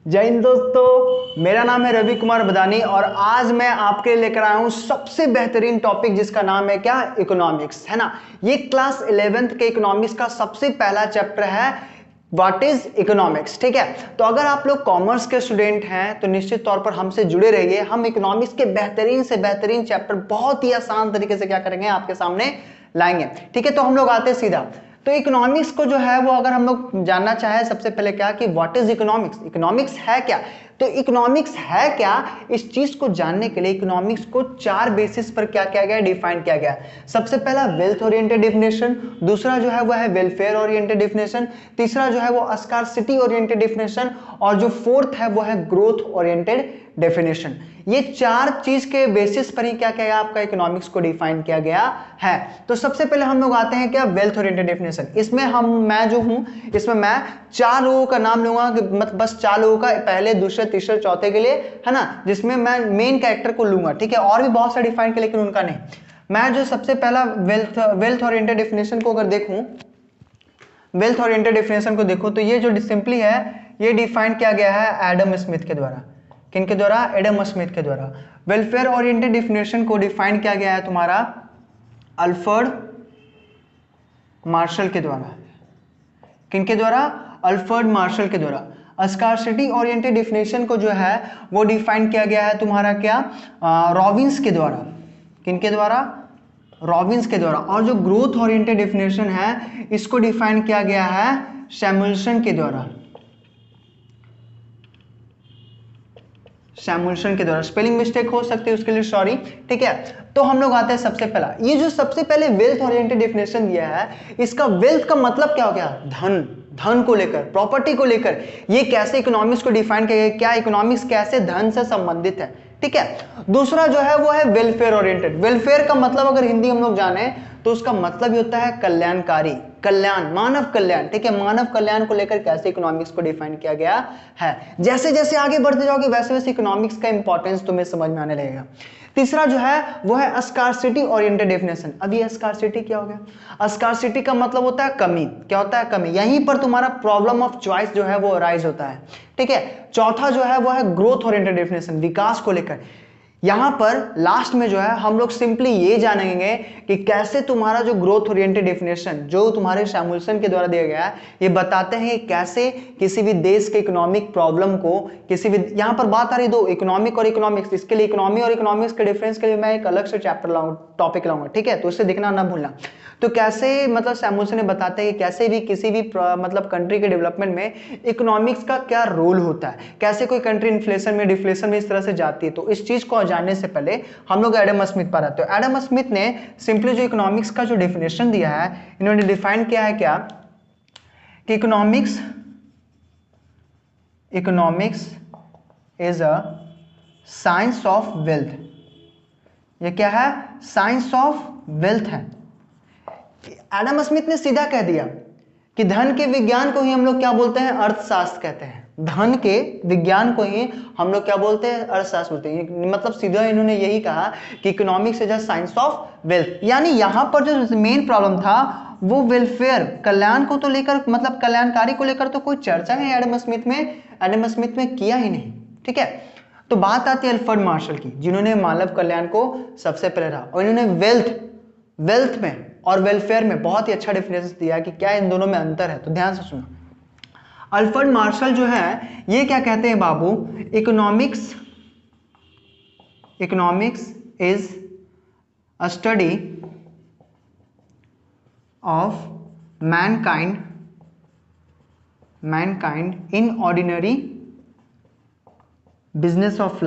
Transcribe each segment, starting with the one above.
जय हिंद दोस्तों, मेरा नाम है रवि कुमार बदानी और आज मैं आपके लिए लेकर आया हूं सबसे बेहतरीन टॉपिक जिसका नाम है क्या, इकोनॉमिक्स, है ना। ये क्लास 11th के इकोनॉमिक्स का सबसे पहला चैप्टर है, व्हाट इज इकोनॉमिक्स। ठीक है, तो अगर आप लोग कॉमर्स के स्टूडेंट हैं तो निश्चित तौर पर हमसे जुड़े रहिए। हम इकोनॉमिक्स के बेहतरीन से बेहतरीन चैप्टर बहुत ही आसान तरीके से क्या करेंगे, आपके सामने लाएंगे। ठीक है, तो हम लोग आते सीधा। तो इकोनॉमिक्स को जो है वो अगर हम लोग जानना चाहें सबसे पहले क्या कि व्हाट इज इकोनॉमिक्स, इकोनॉमिक्स है क्या। तो इकोनॉमिक्स है क्या, इस चीज को जानने के लिए इकोनॉमिक्स को चार बेसिस पर क्या किया गया, डिफाइन किया गया। सबसे पहला वेल्थ ओरिएंटेड डेफिनेशन, दूसरा जो है वो है वेलफेयर ओरिएंटेड डेफिनेशन, तीसरा जो है वो स्कार्सिटी ओरिएंटेड डेफिनेशन और जो फोर्थ है वो है ग्रोथ ओरिएंटेड डेफिनेशन। ये चार चीज के बेसिस पर ही क्या किया गया, आपका इकोनॉमिक्स को डिफाइन किया गया है। तो सबसे पहले हम लोग आते हैं क्या, वेल्थ ओरिएंटेड डेफिनेशन। इसमें मैं जो हूं, इसमें मैं चार लोगों का नाम लूंगा कि बस चार लोगों का, पहले दूसरे तीसरे चौथे के लिए, है ना, जिसमें मैं मेन कैरेक्टर को लूंगा। ठीक है, और भी बहुत सारे डिफाइन किया लेकिन उनका नहीं। मैं जो सबसे पहला वेल्थ ओरिएंटेड डेफिनेशन को अगर देखूं, वेल्थ ओरिएंटेड डेफिनेशन को देखो तो ये जो सिंपली है, ये डिफाइन किया गया है एडम स्मिथ के द्वारा। किनके द्वारा, एडम स्मिथ के द्वारा। वेलफेयर ओरिएंटेड डेफिनेशन को डिफाइन किया गया है तुम्हारा अल्फ्रेड मार्शल के द्वारा। किनके द्वारा, अल्फ्रेड मार्शल के द्वारा। स्कार्सिटी ओरिएंटेड डेफिनेशन को जो है वो डिफाइन किया गया है तुम्हारा क्या, रॉबिन्स के द्वारा। किनके द्वारा, रॉबिन्स के द्वारा। और जो ग्रोथ ओरिएंटेड डेफिनेशन है इसको डिफाइन किया गया है सैमुअल्सन के द्वारा। सैमुअल्सन के द्वारा, स्पेलिंग मिस्टेक हो सकती है उसके लिए सॉरी। ठीक है, तो हम लोग आते हैं सबसे पहला, ये जो सबसे पहले वेल्थ ओरिएंटेड डेफिनेशन दिया है, इसका वेल्थ का मतलब क्या हो गया, धन, धन को लेकर, प्रॉपर्टी को लेकर। ये कैसे इकोनॉमिक्स को डिफाइन किया गया, क्या इकोनॉमिक्स कैसे धन से संबंधित है। ठीक है, दूसरा जो है वो है वेलफेयर ओरिएंटेड। वेलफेयर का मतलब अगर हिंदी हम लोग जाने तो उसका मतलब ही होता है कल्याणकारी, कल्याण, मानव कल्याण। ठीक है, मानव कल्याण को लेकर कैसे इकोनॉमिक्स को डिफाइन किया गया है। जैसे जैसे आगे बढ़ते जाओगे वैसे वैसे इकोनॉमिक्स का इंपॉर्टेंस तुम्हें समझ में आने लगेगा। तीसरा जो है वो है स्कार्सिटी ओरिएंटेड डेफिनेशन। अब ये स्कार्सिटी क्या हो गया, स्कार्सिटी का मतलब होता है कमी। क्या होता है, कमी। यहीं पर तुम्हारा प्रॉब्लम ऑफ चॉइस जो है वो अराइज होता है। ठीक है, चौथा जो है वो है ग्रोथ ओरिएंटेड डेफिनेशन, विकास को लेकर। यहां पर लास्ट में जो है हम लोग सिंपली ये जानेंगे कि कैसे तुम्हारा जो ग्रोथ ओरिएंटेड डेफिनेशन जो तुम्हारे सैमुअल्सन के द्वारा दिया गया है, ये बताते हैं कि कैसे किसी भी देश के इकोनॉमिक प्रॉब्लम को, किसी भी, यहां पर बात आ रही दो, इकोनॉमिक और इकोनॉमिक्स, इसके लिए इकोनॉमी और इकोनॉमिक्स के डिफरेंस के लिए मैं एक अलग से चैप्टर लाऊंगा, टॉपिक लाऊंगा। ठीक है, तो उससे दिखना ना भूलना। तो कैसे मतलब सैमुअल्सन ने बताते हैं कि कैसे भी किसी भी मतलब कंट्री के डेवलपमेंट में इकोनॉमिक्स का क्या रोल होता है, कैसे कोई कंट्री इन्फ्लेशन में डिफ्लेशन में इस तरह से जाती है। तो इस चीज को जानने से पहले हम लोग एडम स्मिथ पर आते हैं। एडम स्मिथ ने सिंपली जो इकोनॉमिक्स का जो डेफिनेशन दिया है, इन्होंने डिफाइन किया है क्या कि economics is a science of wealth. ये क्या है, साइंस ऑफ वेल्थ है। एडम स्मिथ ने सीधा कह दिया कि धन के विज्ञान को ही हम लोग क्या बोलते हैं, अर्थशास्त्र कहते हैं। धन के विज्ञान को ही हम लोग क्या बोलते हैं, अर्थशास्त्र बोलते हैं। मतलब सीधा इन्होंने यही कहा कि economics is a science of wealth. यानी यहां पर जो मेन प्रॉब्लम था वो वेलफेयर, कल्याण को तो लेकर, मतलब कल्याणकारी को लेकर तो कोई चर्चा है एडम स्मिथ में किया ही नहीं। ठीक है, तो बात आती है अल्फ्रेड मार्शल की, जिन्होंने मानव कल्याण को सबसे पहले रहा और इन्होंने वेल्थ में और वेलफेयर में बहुत ही अच्छा डिफरेंस दिया कि क्या इन दोनों में अंतर है। तो ध्यान से सुनो, अल्फ्रेड मार्शल जो है ये क्या कहते हैं बाबू, economics is a study of mankind in ordinary business of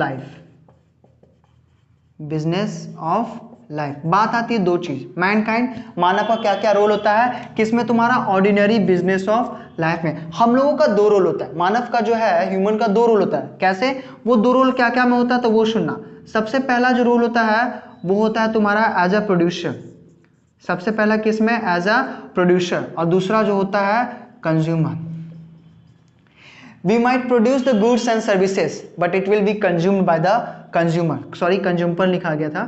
life. बात आती है दो चीज, मैनकाइंड, मानव का क्या क्या रोल होता है किसमें, तुम्हारा ऑर्डिनरी बिजनेस ऑफ लाइफ में। हम लोगों का दो रोल होता है, मानव का जो है, ह्यूमन का दो रोल होता है। कैसे, वो दो रोल क्या क्या में होता है तो वो सुनना। सबसे पहला जो रोल होता है वो होता है तुम्हारा एज अ प्रोड्यूसर। सबसे पहला किसमें, एज अ प्रोड्यूसर। और दूसरा जो होता है consumer. We might produce the goods and services, but it will be consumed by the consumer. Sorry, consumer लिखा गया था,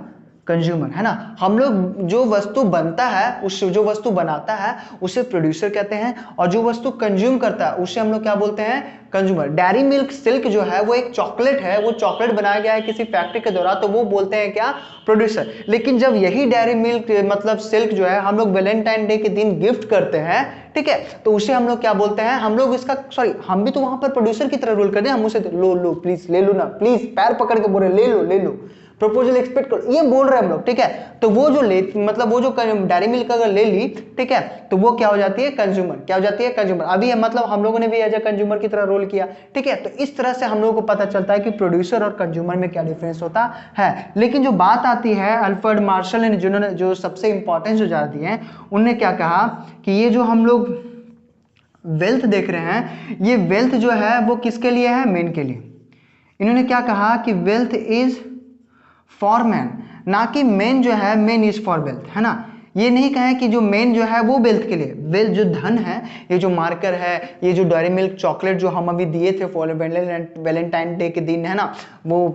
कंज्यूमर, है ना। हम लोग जो वस्तु बनता है, उस जो वस्तु बनाता है उसे प्रोड्यूसर कहते हैं, और जो वस्तु कंज्यूम करता है उसे हम लोग क्या बोलते हैं, कंज्यूमर। डेयरी मिल्क सिल्क जो है वो एक चॉकलेट है, वो चॉकलेट बनाया गया है किसी फैक्ट्री के द्वारा, तो वो बोलते हैं क्या, प्रोड्यूसर। लेकिन जब यही डेयरी मिल्क मतलब सिल्क जो है हम लोग वैलेंटाइन डे के दिन गिफ्ट करते हैं, ठीक है, तो उसे हम लोग क्या बोलते हैं, हम लोग इसका सॉरी हम भी तो वहां पर प्रोड्यूसर की तरह रोल कर दें, हम उसे लो लो प्लीज ले लो ना, प्लीज पैर पकड़ के बोल रहे ले लो ले लो, प्रपोजल एक्सपेक्ट करो, ये बोल रहे हैं हम लोग, ठीक है। तो वो जो ले मतलब वो जो डेयरी मिल्क अगर ले ली, ठीक है, तो वो क्या हो जाती है, कंज्यूमर। क्या हो जाती है, कंज्यूमर। अभी मतलब हम लोगों ने भी एज ए कंज्यूमर की तरह रोल किया, ठीक है। तो इस तरह से हम लोगों को पता चलता है कि प्रोड्यूसर और कंज्यूमर में क्या डिफरेंस होता है। लेकिन जो बात आती है, अल्फ्रेड मार्शल ने जिन्होंने जो सबसे इंपॉर्टेंट जो जान दिए हैं, उनने क्या कहा कि ये जो हम लोग वेल्थ देख रहे हैं, ये वेल्थ जो है वो किसके लिए है, मेन के लिए। इन्होंने क्या कहा कि वेल्थ इज फॉर मैन, ना कि मेन जो है मेन इज फॉर वेल्थ, है ना। ये नहीं कहे कि जो मेन जो है वो वेल्थ के लिए, वेल्थ जो धन है, ये जो मार्कर है, ये जो डेयरी मिल्क चॉकलेट जो हम अभी दिए थे फॉर वैलेंटाइन डे के दिन, है ना, वो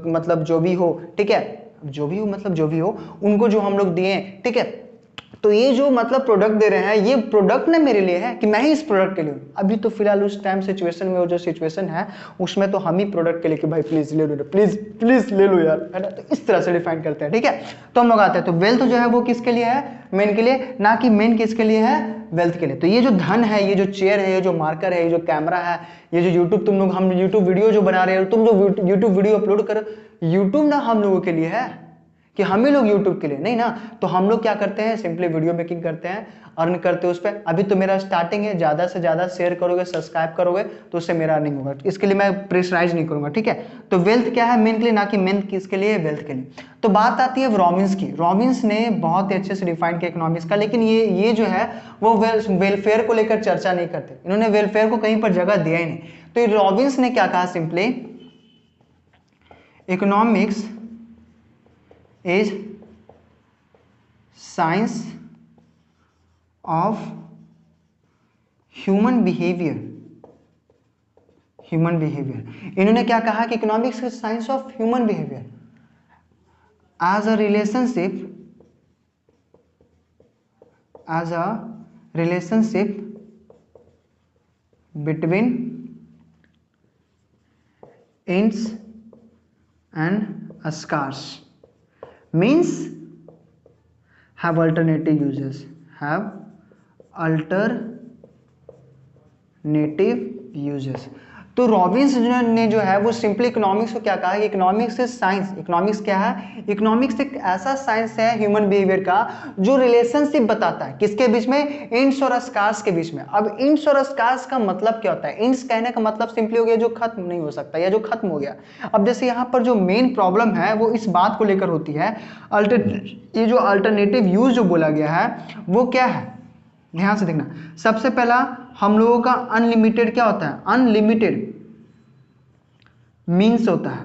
मतलब जो भी हो, ठीक है, जो भी हो मतलब जो भी हो, उनको जो हम लोग दिए, ठीक है, तो ये जो मतलब प्रोडक्ट दे रहे हैं, ये प्रोडक्ट ना मेरे लिए है कि मैं ही इस प्रोडक्ट के लिए हूं। अभी तो फिलहाल उस टाइम सिचुएशन में, वो जो सिचुएशन है उसमें तो हम ही प्रोडक्ट के लिए कि भाई प्लीज ले लो, प्लीज प्लीज ले लो यार, है ना। तो इस तरह से डिफाइन करते हैं, ठीक है। तो हम लोग आते हैं, तो वेल्थ जो है वो किसके लिए है, मेन के लिए, ना कि मेन किसके लिए है, वेल्थ के लिए। तो ये जो धन है, ये जो चेयर है, ये जो मार्कर है, ये जो कैमरा है, ये जो यूट्यूब तुम लोग, हम यूट्यूब वीडियो जो बना रहे हो, तुम जो यूट्यूब वीडियो अपलोड करो, यूट्यूब ना हम लोगों के लिए है कि हम ही लोग यूट्यूब के लिए नहीं ना। तो हम लोग क्या करते हैं, सिंपली वीडियो मेकिंग करते हैं, अर्न करते हैं उस पर। अभी तो मेरा स्टार्टिंग है, ज़्यादा से ज़्यादा शेयर करोगे, सब्सक्राइब करोगे तो उससे मेरा अर्निंग होगा, इसके लिए मैं प्रेशराइज नहीं करूंगा, ठीक है। तो वेल्थ क्या है, मेन के लिए, ना कि मेन किसके लिए, वेल्थ के लिए। तो बात आती है रॉबिन्स की। रॉबिन्स ने बहुत ही अच्छे से डिफाइन किया इकोनॉमिक्स का, लेकिन ये जो है वो वेलफेयर को लेकर चर्चा नहीं करते, इन्होंने वेलफेयर को कहीं पर जगह दिया ही नहीं। तो रॉबिन्स ने क्या कहा, simply economics is science of human behavior। इन्होंने क्या कहा कि economics is science of human behaviour as a relationship between ends and scars, means have alternative uses, तो रॉबिन्स ने जो है वो सिंपली इकोनॉमिक्स को क्या कहा कि इकोनॉमिक्स इज साइंस। इकोनॉमिक्स क्या है, इकोनॉमिक्स एक ऐसा साइंस है ह्यूमन बिहेवियर का जो रिलेशनशिप बताता है किसके बीच में, इंड्स और स्कार्स के बीच में। अब इंड्स और स्कार्स का मतलब क्या होता है, इंड्स कहने का मतलब सिंपली हो गया जो खत्म नहीं हो सकता या जो खत्म हो गया। अब जैसे यहाँ पर जो मेन प्रॉब्लम है वो इस बात को लेकर होती है, ये जो अल्टरनेटिव यूज जो बोला गया है वो क्या है, ध्यान से देखना। सबसे पहला हम लोगों का अनलिमिटेड क्या होता है, अनलिमिटेड मीन्स होता है।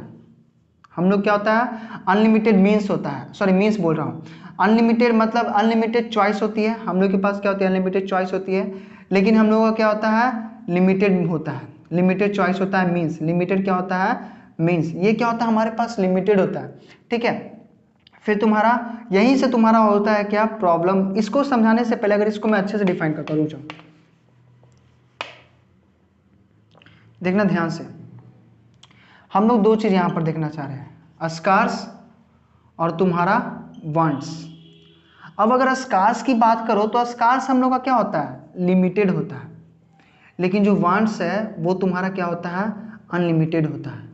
हम लोग क्या होता है, अनलिमिटेड मीन्स होता है, सॉरी मीन्स बोल रहा हूँ। अनलिमिटेड मतलब अनलिमिटेड चॉइस होती है, हम लोग के पास क्या होती है, अनलिमिटेड चॉइस होती है। लेकिन हम लोगों का क्या होता है, लिमिटेड होता है, लिमिटेड चॉइस होता है मीन्स, लिमिटेड क्या होता है, मीन्स। ये क्या होता है, हमारे पास लिमिटेड होता है, ठीक है। फिर तुम्हारा यहीं से तुम्हारा होता है क्या प्रॉब्लम। इसको समझाने से पहले अगर इसको मैं अच्छे से डिफाइन करता हूँ, देखना ध्यान से। हम लोग दो चीज यहां पर देखना चाह रहे हैं, स्कार्स और तुम्हारा वांट्स। अब अगर स्कार्स की बात करो तो स्कार्स हम लोग का क्या होता है, लिमिटेड होता है। लेकिन जो वांट्स है वो तुम्हारा क्या होता है, अनलिमिटेड होता है।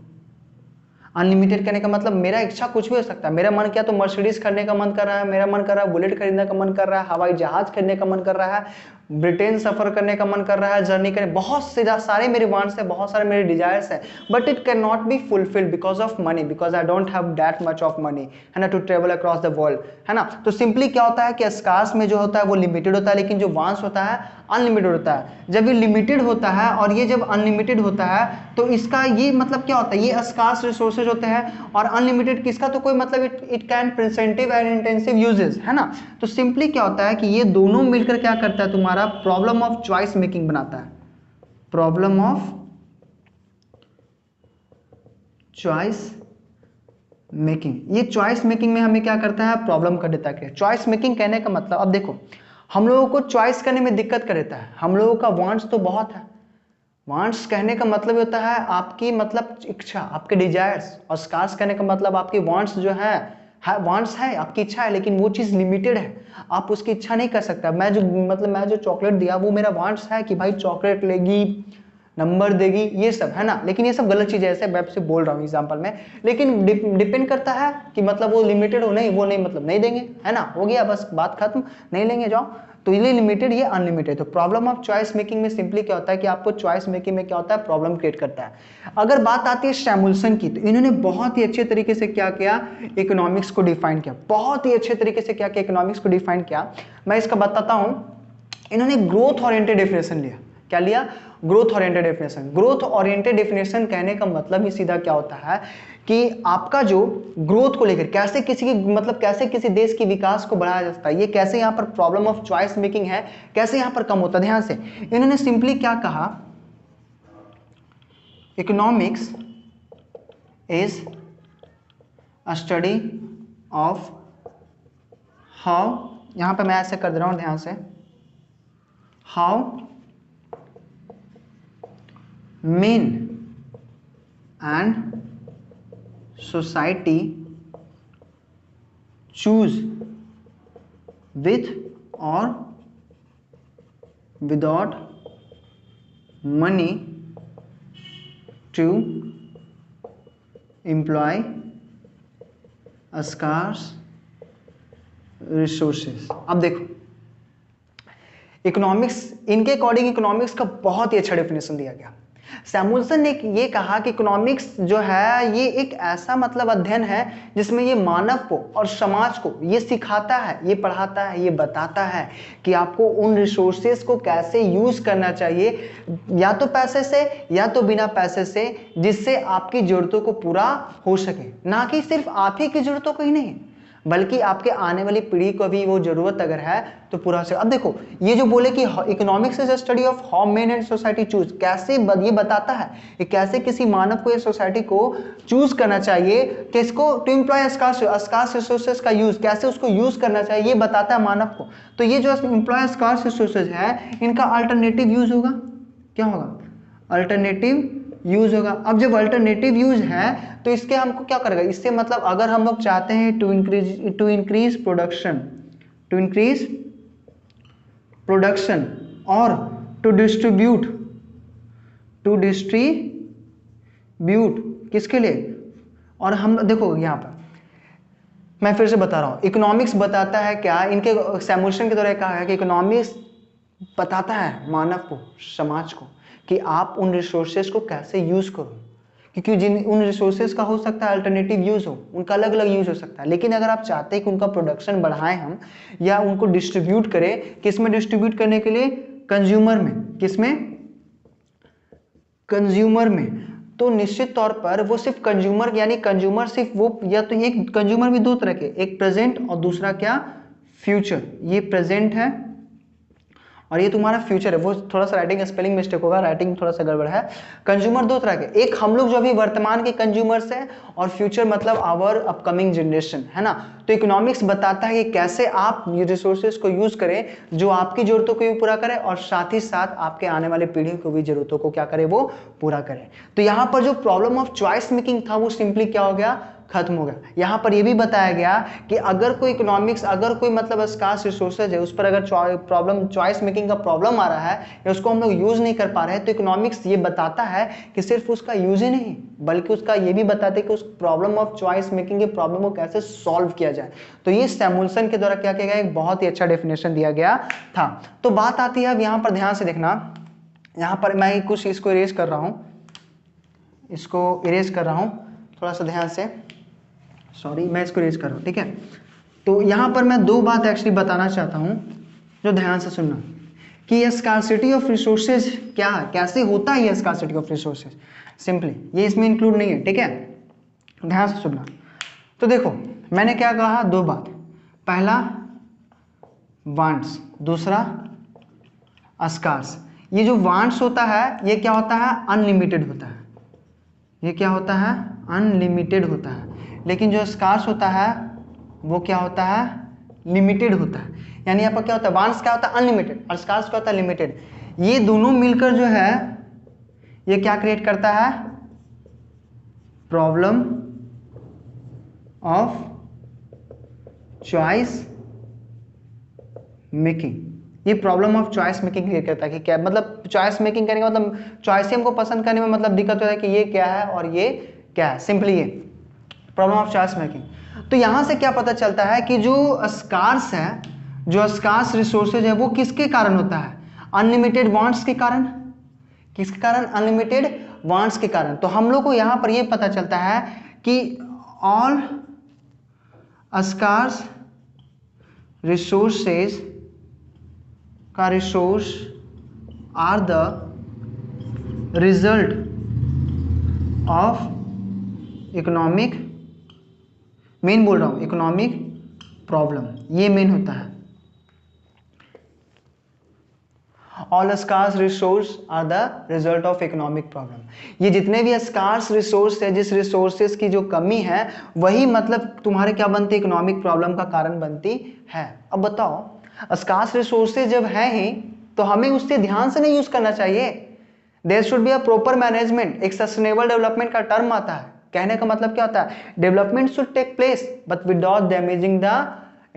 अनलिमिटेड कहने का मतलब मेरा इच्छा कुछ भी हो सकता है। मेरा मन किया तो मर्सिडीज खरीदने का मन कर रहा है, मेरा मन कर रहा है बुलेट खरीदने का मन कर रहा है, हवाई जहाज खरीदने का मन कर रहा है, ब्रिटेन सफर करने का मन कर रहा है, जर्नी करने, बहुत से सारे मेरे वांट्स है, बहुत सारे मेरे डिजायर्स है, but it can not be fulfilled because of money, because I don't have that much of money, है ना, to travel across the world, है ना। तो सिंपली क्या होता है कि स्कार्स में जो होता है वो लिमिटेड होता है, लेकिन जो वांट्स होता है अनलिमिटेड होता है। जब ये लिमिटेड होता है और ये जब अनलिमिटेड होता है तो इसका ये मतलब क्या होता है, ये स्कार्स रिसोर्सेज होते हैं और अनलिमिटेड किसका तो कोई मतलब it can प्रेजेंटिव and intensive uses, है ना। तो सिंपली क्या होता है कि ये दोनों मिलकर क्या करता है, तुम्हारा प्रॉब्लम ऑफ चॉइस मेकिंग बनाता है, प्रॉब्लम ऑफ चॉइस मेकिंग, ये चॉइस मेकिंग में हमें क्या करता है, प्रॉब्लम कर देता है। चॉइस मेकिंग कहने का मतलब, अब देखो हम लोगों को चॉइस करने में दिक्कत कर देता है, हम लोगों का वांट्स तो बहुत है। वांट्स कहने का मतलब होता है आपकी मतलब इच्छा, आपके डिजायर्स, और स्कार्स कहने का मतलब आपकी वांट्स जो है वांट्स है, आपकी इच्छा है, लेकिन वो चीज लिमिटेड है, आप उसकी इच्छा नहीं कर सकता। मैं जो चॉकलेट दिया वो मेरा वांट्स है कि भाई चॉकलेट लेगी, नंबर देगी, ये सब है ना, लेकिन ये सब गलत चीज है, ऐसे मैं से बोल रहा हूँ एग्जांपल में, लेकिन डिपेंड करता है कि मतलब वो लिमिटेड हो, नहीं वो नहीं मतलब नहीं देंगे, है ना, हो गया बस बात खत्म, नहीं लेंगे जाओ। तो ये लिमिटेड, ये अनलिमिटेड। तो प्रॉब्लम ऑफ चॉइस मेकिंग में सिंपली क्या होता है कि आपको चॉइस मेकिंग में क्या होता है, प्रॉब्लम क्रिएट करता है। अगर बात आती है सैमुअल्सन की, तो इन्होंने बहुत ही अच्छे तरीके से क्या किया, इकोनॉमिक्स को डिफाइन किया, बहुत ही अच्छे तरीके से क्या किया, इकोनॉमिक्स को डिफाइन किया। मैं इसका बताता हूं। इन्होंने ग्रोथ ओरिएंटेड डेफिनेशन लिया। क्या लिया, growth oriented definition. Growth oriented definition कहने का मतलब ही सीधा क्या होता है कि आपका जो ग्रोथ को लेकर कैसे किसी की मतलब कैसे किसी देश की विकास को बढ़ाया जा सकता है, ये कैसे यहाँ पर प्रॉब्लम ऑफ चॉइस मेकिंग है, कैसे यहाँ पर कम होता है। ध्यान से इन्होंने सिंपली क्या कहा, economics is a study of how, यहां पे मैं ऐसे कर दे रहा हूं ध्यान से, how men and society choose with or without money to employ scarce resources। अब देखो इकोनॉमिक्स, इनके अकॉर्डिंग इकोनॉमिक्स का बहुत ही अच्छा डेफिनेशन दिया गया। सैमुअल्सन ने ये कहा कि इकोनॉमिक्स जो है ये एक ऐसा मतलब अध्ययन है जिसमें ये मानव को और समाज को ये सिखाता है, ये पढ़ाता है, ये बताता है कि आपको उन रिसोर्सेज को कैसे यूज करना चाहिए, या तो पैसे से या तो बिना पैसे से, जिससे आपकी जरूरतों को पूरा हो सके। ना कि सिर्फ आप ही की जरूरतों को ही नहीं, बल्कि आपके आने वाली पीढ़ी को भी वो जरूरत अगर है तो पूरा से। अब देखो ये जो बोले कि economics is a study of how main and society choose, कैसे ये बताता है कि कैसे किसी मानव को या सोसाइटी को चूज करना चाहिए, किसको, टू एम्प्लॉय स्कार्स रिसोर्सेज का यूज, कैसे उसको यूज करना चाहिए, ये बताता है मानव को। तो ये जो एम्प्लॉय स्कार्स रिसोर्सेज है इनका अल्टरनेटिव यूज होगा, क्या होगा, अल्टरनेटिव यूज होगा। अब जब अल्टरनेटिव यूज है तो इसके हमको क्या करेगा, इससे मतलब अगर हम लोग चाहते हैं to increase production, to increase production और टू डिस्ट्रीब्यूट किसके लिए, और हम देखो यहाँ पर मैं फिर से बता रहा हूं, इकोनॉमिक्स बताता है क्या, इनके सैमुअल्सन के द्वारा कहा है कि इकोनॉमिक्स बताता है मानव को, समाज को, कि आप उन रिसोर्सेज को कैसे यूज करो, क्योंकि जिन उन रिसोर्सेज का हो सकता है अल्टरनेटिव यूज हो, उनका अलग अलग यूज हो सकता है, लेकिन अगर आप चाहते हैं कि उनका प्रोडक्शन बढ़ाएं हम या उनको डिस्ट्रीब्यूट करें, किसमें डिस्ट्रीब्यूट करने के लिए, कंज्यूमर में, किसमें, कंज्यूमर में, तो निश्चित तौर पर वो सिर्फ कंज्यूमर, यानी कंज्यूमर सिर्फ वो, या तो ये कंज्यूमर भी दो तरह के, एक प्रेजेंट और दूसरा क्या, फ्यूचर। ये प्रेजेंट है और ये तुम्हारा फ्यूचर है। वो थोड़ा सा राइटिंग स्पेलिंग मिस्टेक होगा, राइटिंग थोड़ा सा गड़बड़ है। कंज्यूमर दो तरह के, एक हम लोग जो अभी वर्तमान के कंज्यूमर्स हैं, और फ्यूचर मतलब आवर अपकमिंग जनरेशन, है ना। तो इकोनॉमिक्स बताता है कि कैसे आप ये रिसोर्सेज को यूज करें जो आपकी जरूरतों को भी पूरा करे और साथ ही साथ आपके आने वाले पीढ़ी को भी जरूरतों को क्या करे, वो पूरा करे। तो यहाँ पर जो प्रॉब्लम ऑफ चॉइस मेकिंग था वो सिंपली क्या हो गया, खत्म हो गया। यहां पर यह भी बताया गया कि अगर कोई इकोनॉमिक्स, अगर कोई मतलब स्कार्स रिसोर्सेज है, उस पर अगर प्रॉब्लम चॉइस मेकिंग का प्रॉब्लम आ रहा है या उसको हम लोग यूज नहीं कर पा रहे हैं, तो इकोनॉमिक्स ये बताता है कि सिर्फ उसका यूज ही नहीं बल्कि उसका ये भी बताते हैं कि उस प्रॉब्लम ऑफ चॉइस मेकिंग के प्रॉब्लम को कैसे सॉल्व किया जाए। तो ये सैमुअल्सन के द्वारा क्या किया गया, एक बहुत ही अच्छा डेफिनेशन दिया गया था। तो बात आती है अब यहां पर, ध्यान से देखना, यहां पर मैं कुछ इसको इरेज कर रहा हूं, इसको इरेज कर रहा हूं, थोड़ा सा ध्यान से, सॉरी मैं इसको रेज कर रहा हूं, ठीक है। तो यहां पर मैं दो बात एक्चुअली बताना चाहता हूं जो ध्यान से सुनना, कि ये स्कार्सिटी ऑफ रिसोर्सेज क्या है, कैसे होता है ये स्कार्सिटी ऑफ रिसोर्सेज, सिंपली ये इसमें इंक्लूड नहीं है, ठीक है, ध्यान से सुनना। तो देखो मैंने क्या कहा, दो बात, पहला वांट्स, दूसरा स्कार्स। ये जो वांट्स होता है ये क्या होता है, अनलिमिटेड होता है, ये क्या होता है, अनलिमिटेड होता है, लेकिन जो स्कार्स होता है वो क्या होता है, लिमिटेड होता है। यानी यहाँ पर क्या होता है, वांस क्या होता है, अनलिमिटेड, और स्कार्स क्या होता है, लिमिटेड। ये दोनों मिलकर जो है ये क्या क्रिएट करता है, प्रॉब्लम ऑफ चॉइस मेकिंग। ये problem of choice making create करता है कि क्या मतलब चॉइस मेकिंग करने का मतलब चॉइस हमको पसंद करने में मतलब दिक्कत होता है कि ये क्या है और ये क्या है, सिंपली ये प्रॉब्लम ऑफ चॉइस मेकिंग। तो यहां से क्या पता चलता है कि जो स्कार्स है, जो स्कार्स रिसोर्सेज है वो किसके कारण होता है, अनलिमिटेड वांट्स के कारण। किसके कारण, अनलिमिटेड वांट्स के कारण। तो हम लोग को यहां पर ये पता चलता है कि ऑल स्कार्स रिसोर्सेज का resource are the result of economic, main बोल रहा हूं इकोनॉमिक प्रॉब्लम, ये मेन होता है। All scarce resource are the result of economic problem. ये जितने भी स्कार्स रिसोर्स है, जिस रिसोर्सेज की जो कमी है वही मतलब तुम्हारे क्या बनती है, इकोनॉमिक प्रॉब्लम का कारण बनती है। अब बताओ, स्कार्स रिसोर्सेज जब है ही तो हमें उससे ध्यान से नहीं यूज करना चाहिए। There should be a proper management. एक सस्टेनेबल डेवलपमेंट का टर्म आता है, कहने का मतलब क्या होता है, development should take place but without damaging the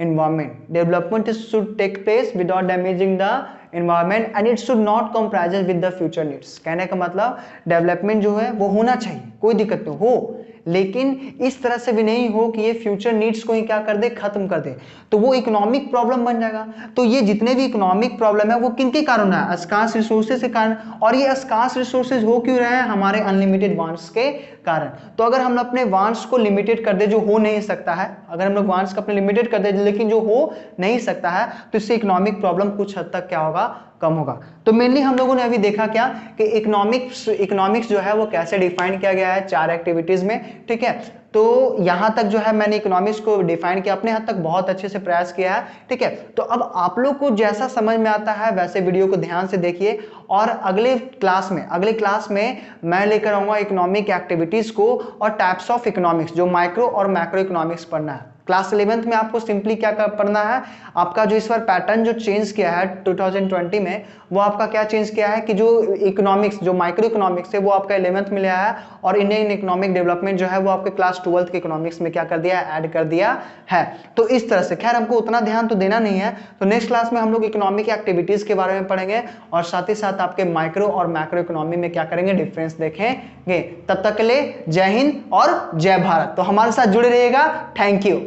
environment. Development should take place without damaging the environment and it should not compromise with the future needs. कहने का मतलब डेवलपमेंट जो है वो होना चाहिए, कोई दिक्कत नहीं हो, लेकिन इस तरह से भी नहीं हो कि ये फ्यूचर नीड्स को ही क्या कर दे, खत्म कर दे, तो वो इकोनॉमिक प्रॉब्लम बन जाएगा। तो ये जितने भी इकोनॉमिक प्रॉब्लम है वो किनके कारण है, स्कार्स रिसोर्सेज के कारण। और ये स्कार्स रिसोर्सेज हो क्यों रहे हैं, हमारे अनलिमिटेड वांट्स के कारण। तो अगर हम अपने वांट्स को लिमिटेड कर दे, जो हो नहीं सकता है, अगर हम लोग वांट्स को अपने लिमिटेड कर दे लेकिन जो हो नहीं सकता है, तो इससे इकोनॉमिक प्रॉब्लम कुछ हद तक क्या होगा, कम होगा। तो मेनली हम लोगों ने अभी देखा क्या कि इकोनॉमिक्स जो है वो कैसे डिफाइन किया गया है 4 एक्टिविटीज में, ठीक है। तो यहां तक जो है मैंने इकोनॉमिक्स को डिफाइन किया, अपने हद तक बहुत अच्छे से प्रयास किया है, ठीक है। तो अब आप लोग को जैसा समझ में आता है वैसे वीडियो को ध्यान से देखिए, और अगले क्लास में मैं लेकर आऊंगा इकोनॉमिक एक्टिविटीज को और टाइप्स ऑफ इकोनॉमिक्स, जो माइक्रो और मैक्रो इकोनॉमिक्स पढ़ना है। क्लास 11th में आपको सिंपली क्या पढ़ना है, आपका जो इस बार पैटर्न जो चेंज किया है 2020 में, वो आपका क्या चेंज किया है कि जो इकोनॉमिक्स, जो माइक्रो इकोनॉमिक्स है वो आपका 11th में लिया है, और इंडियन इकोनॉमिक डेवलपमेंट जो है वो आपके क्लास 12th के इकोनॉमिक्स में क्या कर दिया है, ऐड कर दिया है। तो इस तरह से, खैर हमको उतना ध्यान तो देना नहीं है, तो नेक्स्ट क्लास में हम लोग इकोनॉमिक एक्टिविटीज के बारे में पढ़ेंगे, और साथ ही साथ आपके माइक्रो और मैक्रो इकोनॉमी में क्या करेंगे, डिफरेंस देखेंगे। तब तक के लिए जय हिंद और जय भारत। तो हमारे साथ जुड़े रहिएगा, थैंक यू।